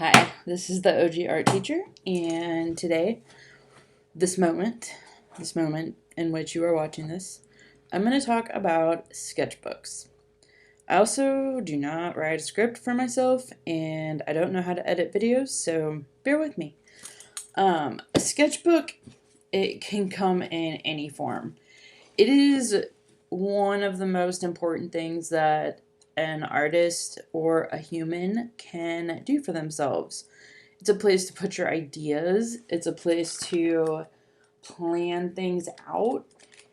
Hi, this is the OG art teacher, and today, this moment in which you are watching this, I'm going to talk about sketchbooks. I also do not write a script for myself, and I don't know how to edit videos, so bear with me. A sketchbook, it can come in any form. It is one of the most important things that an artist or a human can do for themselves. It's a place to put your ideas. It's a place to plan things out.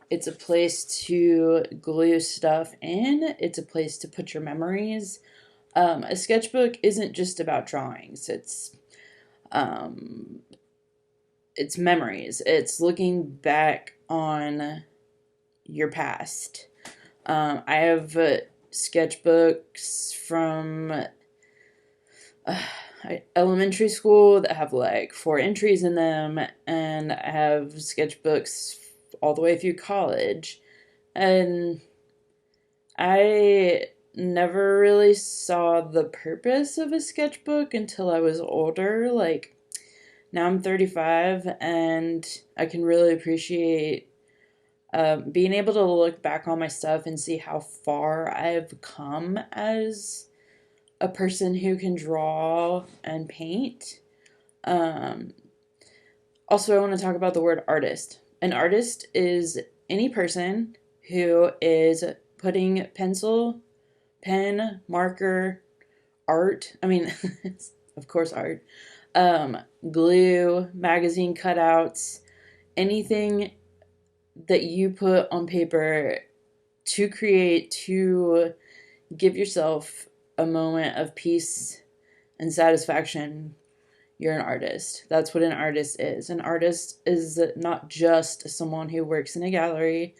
It's a place to glue stuff in. It's a place to put your memories. A sketchbook isn't just about drawings. It's memories. It's looking back on your past. I have sketchbooks from elementary school that have like 4 entries in them, and I have sketchbooks all the way through college. And I never really saw the purpose of a sketchbook until I was older. Like, now I'm 35, and I can really appreciate being able to look back on my stuff and see how far I've come as a person who can draw and paint. Also, I want to talk about the word artist. An artist is any person who is putting pencil, pen, marker, art, of course art, glue, magazine cutouts, anything that you put on paper to create, to give yourself a moment of peace and satisfaction. You're an artist. That's what an artist is. An artist is not just someone who works in a gallery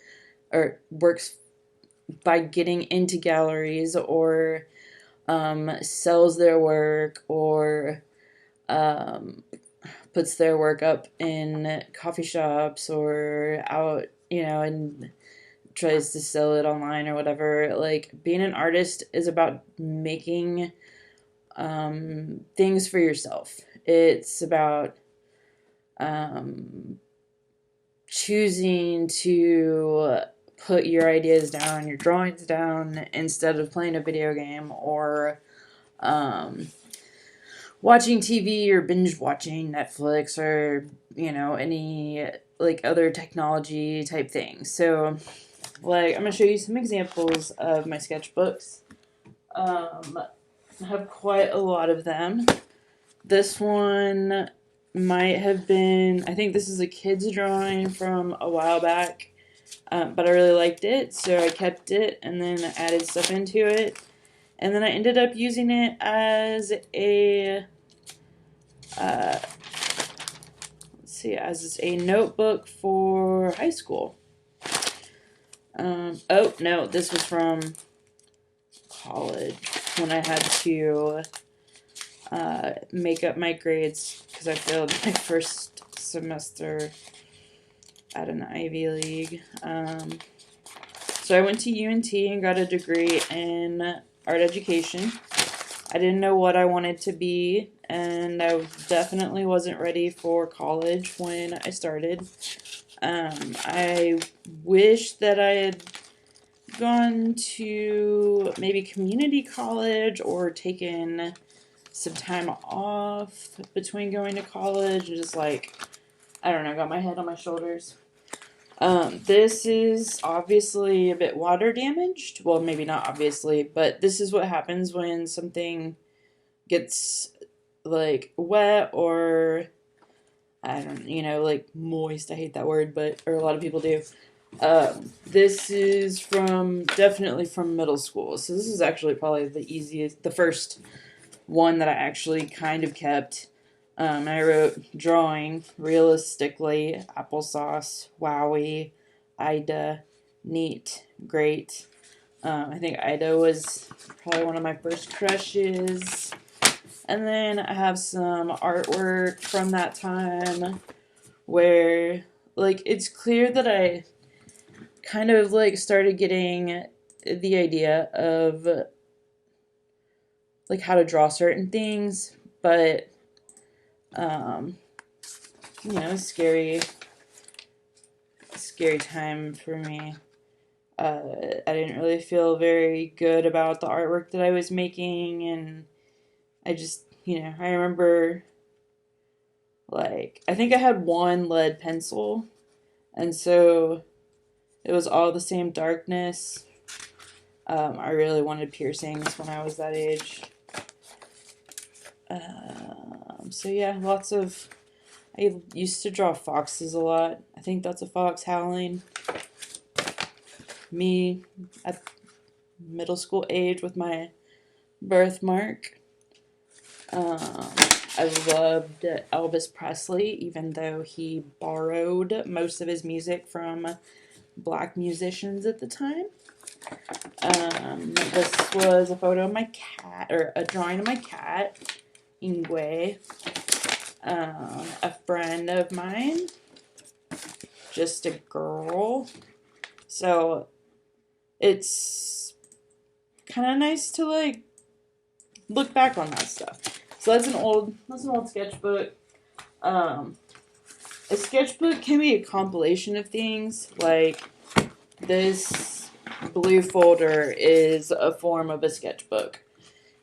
or works by getting into galleries or sells their work or puts their work up in coffee shops or out, and tries to sell it online or whatever. Like, being an artist is about making things for yourself. It's about choosing to put your ideas down, your drawings down, instead of playing a video game or watching TV or binge watching Netflix or, any like other technology type thing. So, like, I'm going to show you some examples of my sketchbooks. I have quite a lot of them. This one might have been, I think this is a kid's drawing from a while back, but I really liked it, so I kept it and then added stuff into it. And then I ended up using it as a, as a notebook for high school. Oh, no, this was from college when I had to make up my grades because I failed my first semester at an Ivy League. So I went to UNT and got a degree in art education. I didn't know what I wanted to be, and I definitely wasn't ready for college when I started. I wish that I had gone to maybe community college or taken some time off between going to college and just, like, I don't know, got my head on my shoulders. This is obviously a bit water damaged. Well, maybe not obviously, but this is what happens when something gets, like, wet or, I don't, like, moist. I hate that word, or a lot of people do. This is definitely from middle school. So this is actually probably the first one that I actually kind of kept. I wrote drawing, realistically, applesauce, wowie, Ida, neat, great. I think Ida was probably one of my first crushes. And then I have some artwork from that time where, like, it's clear that I kind of, like, started getting the idea of, like, how to draw certain things but you know, scary time for me. I didn't really feel very good about the artwork that I was making, and I just, you know, I remember, like, I think I had one lead pencil, and so it was all the same darkness. I really wanted piercings when I was that age. So yeah, I used to draw foxes a lot. I think that's a fox howling. Me at middle school age with my birthmark. I loved Elvis Presley, even though he borrowed most of his music from black musicians at the time. This was a photo of my cat, or a drawing of my cat, Ingwe, a friend of mine, just a girl. So it's kind of nice to like look back on that stuff. So that's an old sketchbook. A sketchbook can be a compilation of things. Like this blue folder is a form of a sketchbook.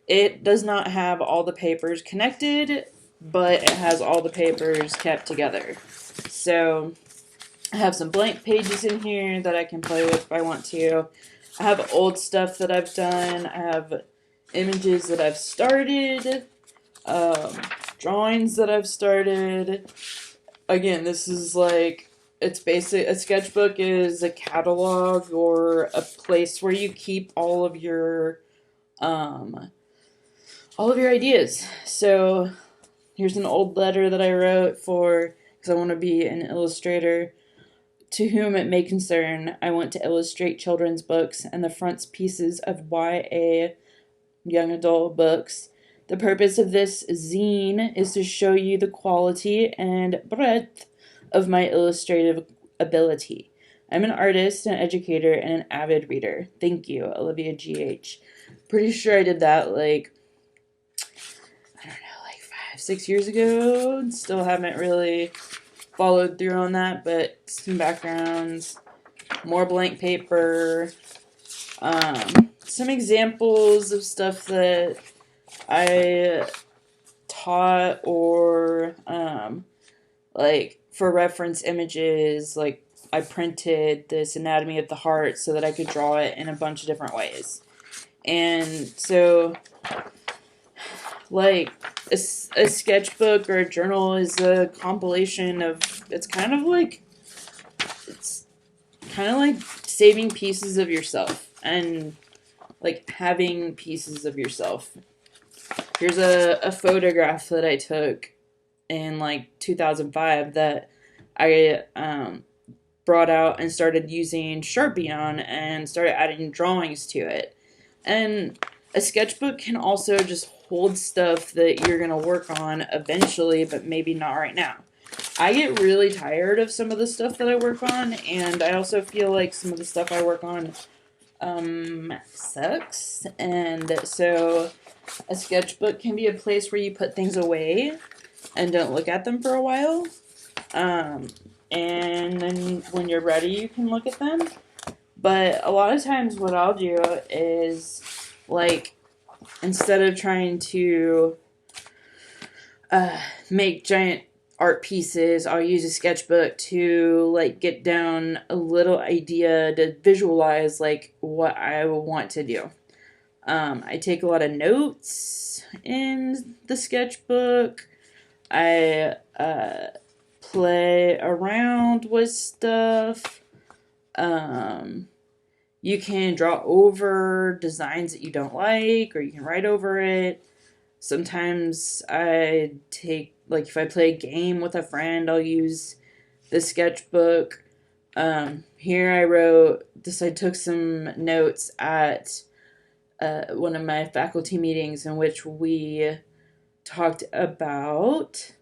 It does not have all the papers connected, but it has all the papers kept together. So I have some blank pages in here that I can play with if I want to. I have old stuff that I've done. I have images that I've started, drawings that I've started. Again, this is like, it's basic. A sketchbook is a catalog or a place where you keep all of your ideas. So here's an old letter that I wrote because I want to be an illustrator. To whom it may concern, I want to illustrate children's books and the frontispieces of YA young adult books. The purpose of this zine is to show you the quality and breadth of my illustrative ability. I'm an artist, an educator, and an avid reader. Thank you, Olivia G.H. Pretty sure I did that, like 5-6 years ago. Still haven't really followed through on that, but some backgrounds, more blank paper, some examples of stuff that I taught, or like for reference images, like I printed this anatomy of the heart so that I could draw it in a bunch of different ways. And so like a sketchbook or a journal is a compilation of, it's kind of like saving pieces of yourself and like having pieces of yourself. Here's a photograph that I took in like 2005 that I brought out and started using Sharpie on and started adding drawings to it. And a sketchbook can also just hold stuff that you're going to work on eventually, but maybe not right now. I get really tired of some of the stuff that I work on, and I also feel like some of the stuff I work on sucks. And so a sketchbook can be a place where you put things away and don't look at them for a while. And then when you're ready, you can look at them. But a lot of times what I'll do is, like, instead of trying to make giant art pieces, I'll use a sketchbook to, like, get down a little idea to visualize, like, what I want to do. I take a lot of notes in the sketchbook. I play around with stuff. You can draw over designs that you don't like, or you can write over it. Sometimes I take, like, if I play a game with a friend, I'll use the sketchbook. Here I wrote this, I took some notes at one of my faculty meetings in which we talked about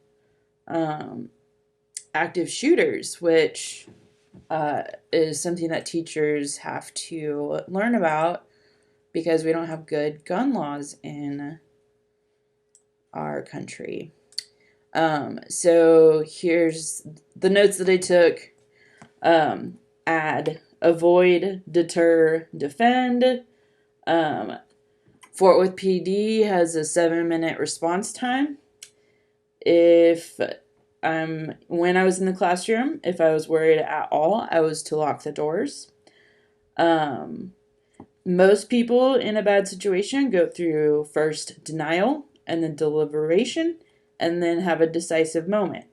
active shooters, which is something that teachers have to learn about because we don't have good gun laws in our country. So here's the notes that I took. Add, avoid, deter, defend. Fort Worth PD has a 7-minute response time. When I was in the classroom, if I was worried at all, I was to lock the doors. Most people in a bad situation go through first denial and then deliberation and then have a decisive moment.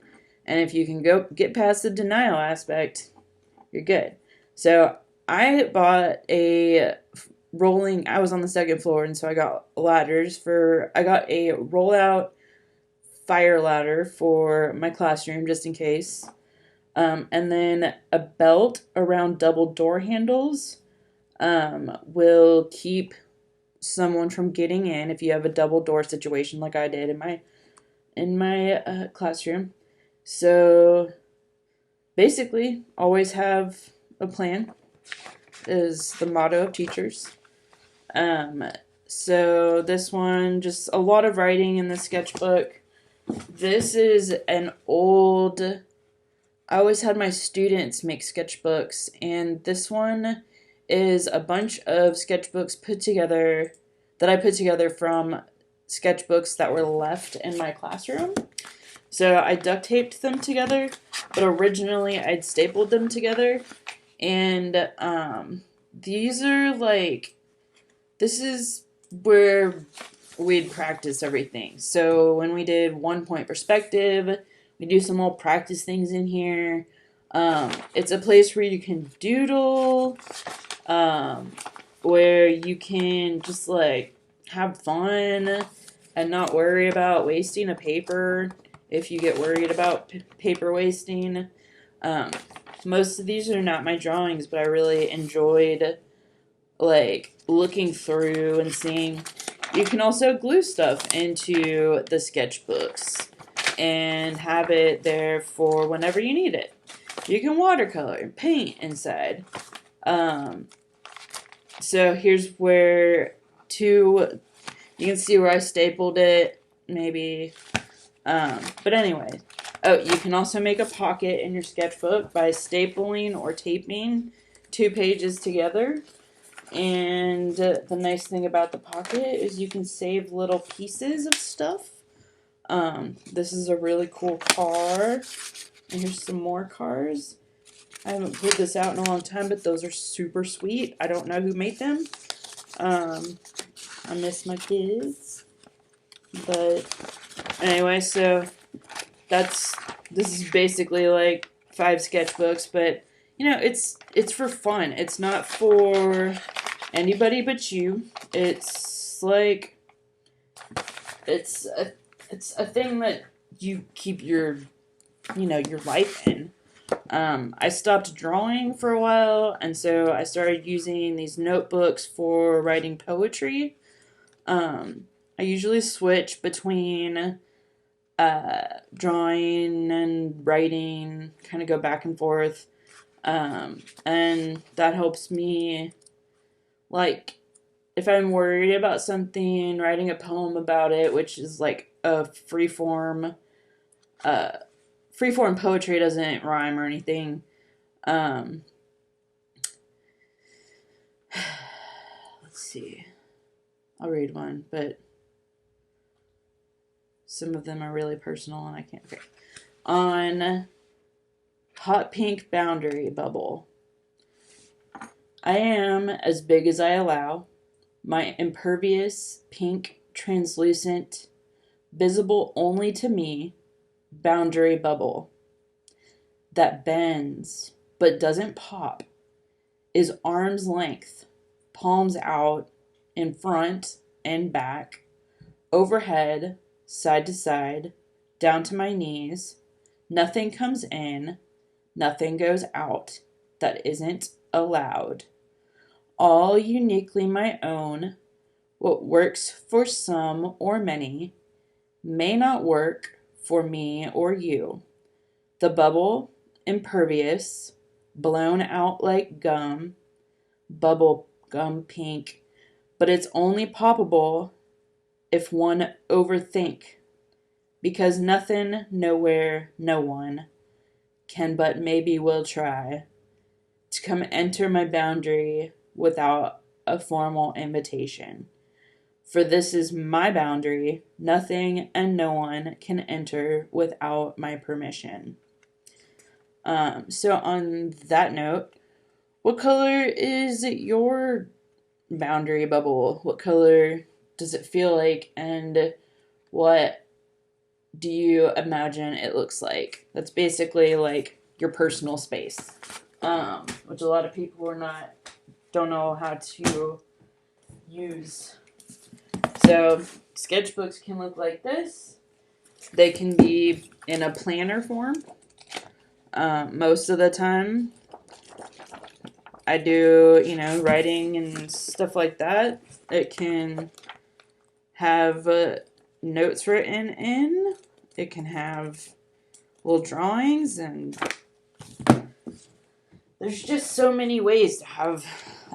And if you can get past the denial aspect, you're good. So I bought I was on the second floor, and so I got I got a rollout fire ladder for my classroom just in case. And then a belt around double door handles will keep someone from getting in if you have a double door situation like I did in my classroom. So basically, always have a plan is the motto of teachers. So this one, just a lot of writing in the sketchbook. This is I always had my students make sketchbooks, and this one is a bunch of sketchbooks that I put together from sketchbooks that were left in my classroom. So I duct taped them together, but originally I'd stapled them together. And this is where we'd practice everything. So when we did 1-point perspective, we do some little practice things in here. It's a place where you can doodle, where you can just have fun and not worry about wasting a paper if you get worried about paper wasting. Most of these are not my drawings, but I really enjoyed looking through and seeing. You can also glue stuff into the sketchbooks and have it there for whenever you need it. You can watercolor and paint inside. So here's where you can see where I stapled it, maybe. But anyway, you can also make a pocket in your sketchbook by stapling or taping 2 pages together. And the nice thing about the pocket is you can save little pieces of stuff. This is a really cool car. And here's some more cars. I haven't pulled this out in a long time, but those are super sweet. I don't know who made them. I miss my kids. But anyway, so this is basically 5 sketchbooks, but it's for fun. It's not for anybody but you. It's it's a thing that you keep your life in. I stopped drawing for a while, and so I started using these notebooks for writing poetry. I usually switch between drawing and writing, kind of go back and forth. And that helps me, if I'm worried about something, writing a poem about it, which is a freeform poetry, doesn't rhyme or anything. Let's see. I'll read one, but some of them are really personal and I can't. Okay. On hot pink boundary bubble. I am as big as I allow, my impervious, pink, translucent, visible only to me, boundary bubble that bends but doesn't pop, is arm's length, palms out, in front and back, overhead, side to side, down to my knees. Nothing comes in, nothing goes out that isn't allowed. All uniquely my own, what works for some or many may not work for me or you. The bubble, impervious, blown out like gum, bubble gum pink, but it's only poppable if one overthink because nothing, nowhere, no one can but maybe will try to come enter my boundary without a formal invitation. For this is my boundary, nothing and no one can enter without my permission. So on that note, what color is your boundary bubble? What color does it feel like, and what do you imagine it looks like? That's basically like your personal space, which a lot of people don't know how to use. So sketchbooks can look like this. They can be in a planner form. Most of the time, I do, writing and stuff like that. It can have notes written in. It can have little drawings, and there's just so many ways to have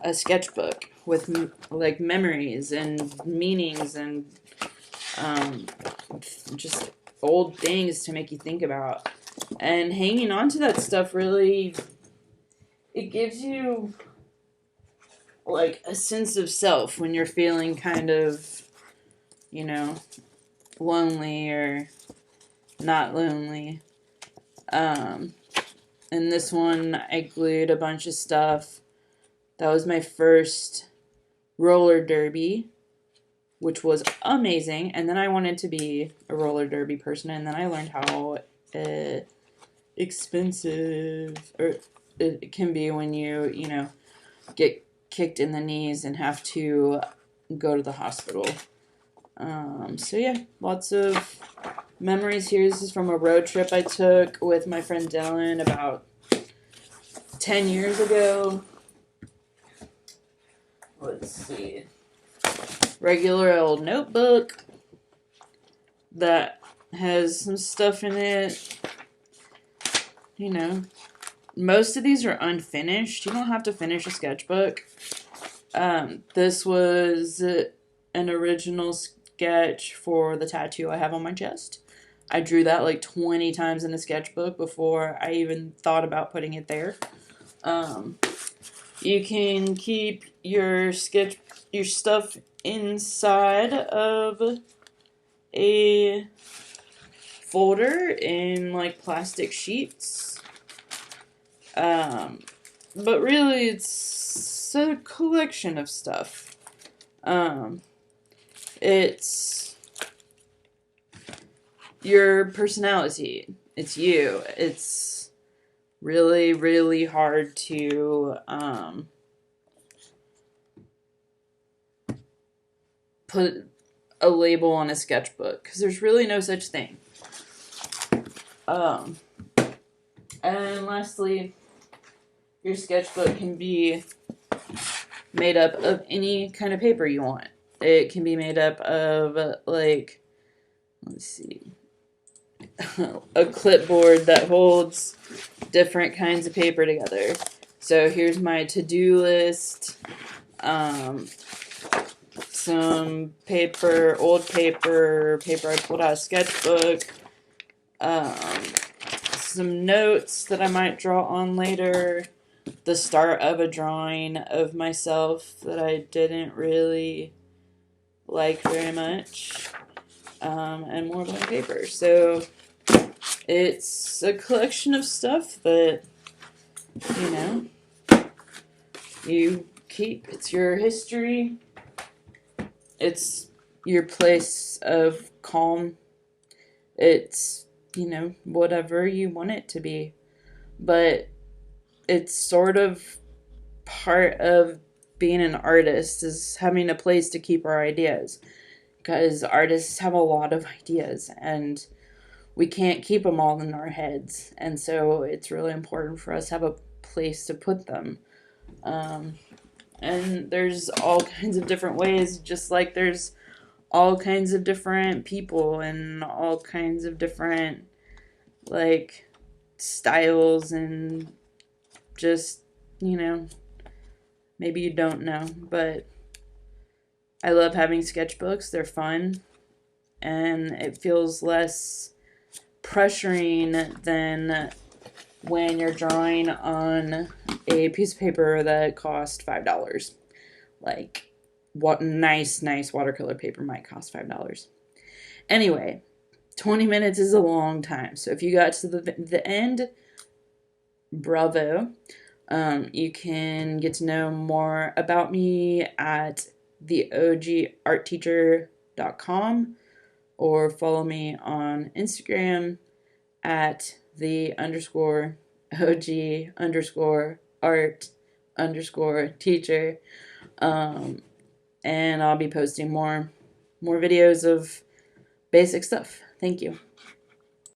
a sketchbook with like memories and meanings and just old things to make you think about. And hanging on to that stuff really, it gives you like a sense of self when you're feeling kind of, lonely or not lonely. In this one, I glued a bunch of stuff. That was my first roller derby, which was amazing. And then I wanted to be a roller derby person, and then I learned how expensive it can be when you get kicked in the knees and have to go to the hospital. So yeah, lots of memories here. This is from a road trip I took with my friend Dylan about 10 years ago. Let's see. Regular old notebook that has some stuff in it. Most of these are unfinished. You don't have to finish a sketchbook. This was an original sketch for the tattoo I have on my chest. I drew that like 20 times in a sketchbook before I even thought about putting it there. You can keep your stuff inside of a folder in like plastic sheets. But really it's a collection of stuff. It's your personality. It's you. It's really, really hard to put a label on a sketchbook because there's really no such thing. And lastly, your sketchbook can be made up of any kind of paper you want. It can be made up of like, let's see, a clipboard that holds different kinds of paper together. So here's my to-do list, some paper, old paper I pulled out of Sketchbook, some notes that I might draw on later, the start of a drawing of myself that I didn't really like very much, and more blank paper. So it's a collection of stuff that, you keep. It's your history. It's your place of calm. It's, whatever you want it to be. But it's sort of part of being an artist is having a place to keep our ideas. Because artists have a lot of ideas and we can't keep them all in our heads. And so it's really important for us to have a place to put them. And there's all kinds of different ways, just like there's all kinds of different people and all kinds of different, like, styles and just, maybe you don't know, but I love having sketchbooks. They're fun. and it feels less pressuring than when you're drawing on a piece of paper that cost $5. Like, what nice watercolor paper might cost $5. Anyway, 20 minutes is a long time. So if you got to the end, bravo. You can get to know more about me at theogartteacher.com or follow me on Instagram at the_OG_art_teacher. And I'll be posting more videos of basic stuff. Thank you.